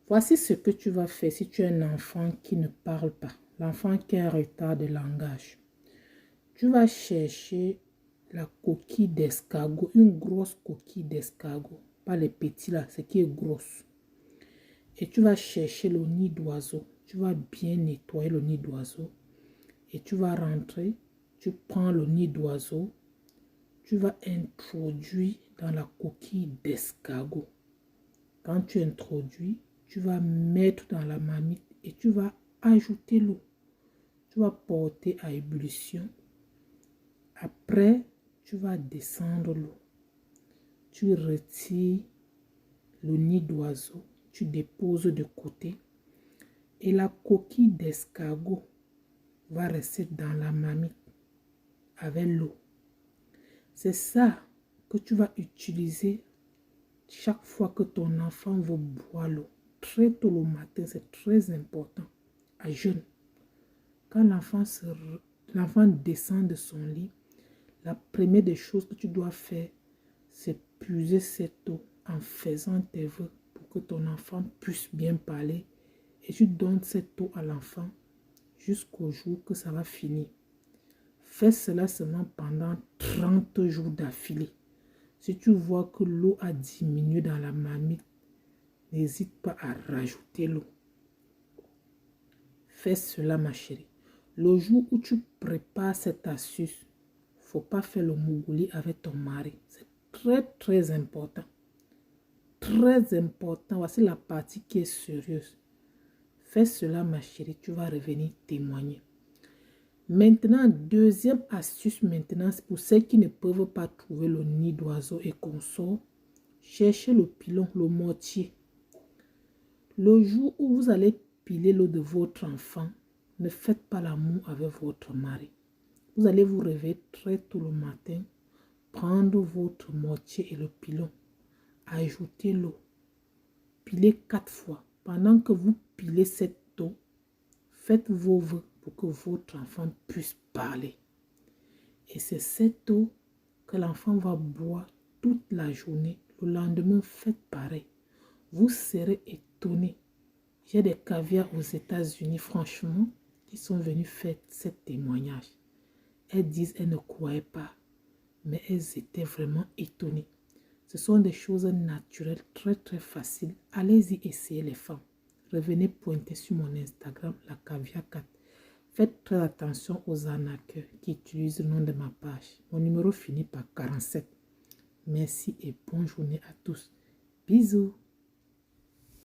Voici ce que tu vas faire si tu es un enfant qui ne parle pas, l'enfant qui a un retard de langage. Tu vas chercher la coquille d'escargot, une grosse coquille d'escargot, pas les petits là, ce qui est grosse. Et tu vas chercher le nid d'oiseau. Tu vas bien nettoyer le nid d'oiseau. Et tu vas rentrer, tu prends le nid d'oiseau, tu vas introduire dans la coquille d'escargot. Quand tu introduis, tu vas mettre dans la marmite et tu vas ajouter l'eau. Tu vas porter à ébullition. Après, tu vas descendre l'eau. Tu retires le nid d'oiseau. Tu déposes de côté. Et la coquille d'escargot va rester dans la marmite avec l'eau. C'est ça que tu vas utiliser chaque fois que ton enfant veut boire l'eau. Très tôt le matin, c'est très important. À jeûne. Quand l'enfant descend de son lit, la première des choses que tu dois faire, c'est puiser cette eau en faisant tes vœux pour que ton enfant puisse bien parler. Et tu donnes cette eau à l'enfant jusqu'au jour que ça va finir. Fais cela seulement pendant 30 jours d'affilée. Si tu vois que l'eau a diminué dans la marmite, n'hésite pas à rajouter l'eau. Fais cela, ma chérie. Le jour où tu prépares cette astuce, il ne faut pas faire le mougouli avec ton mari. C'est très, très important. Très important. Voici la partie qui est sérieuse. Fais cela, ma chérie. Tu vas revenir témoigner. Maintenant, deuxième astuce maintenant, c'est pour ceux qui ne peuvent pas trouver le nid d'oiseau et qu'on sort. Cherchez le pilon, le mortier. Le jour où vous allez piler l'eau de votre enfant, ne faites pas l'amour avec votre mari. Vous allez vous réveiller très tôt le matin, prendre votre mortier et le pilon, ajouter l'eau, piler 4 fois. Pendant que vous pilez cette eau, faites vos vœux pour que votre enfant puisse parler. Et c'est cette eau que l'enfant va boire toute la journée. Le lendemain, faites pareil. Vous serez étonnés. J'ai des caviars aux États-Unis, franchement, qui sont venus faire ce témoignage. Elles disent, elles ne croyaient pas, mais elles étaient vraiment étonnées. Ce sont des choses naturelles, très très faciles. Allez-y essayer les femmes. Revenez pointer sur mon Instagram, la caviar 4. Faites très attention aux arnaqueurs qui utilisent le nom de ma page. Mon numéro finit par 47. Merci et bonne journée à tous. Bisous.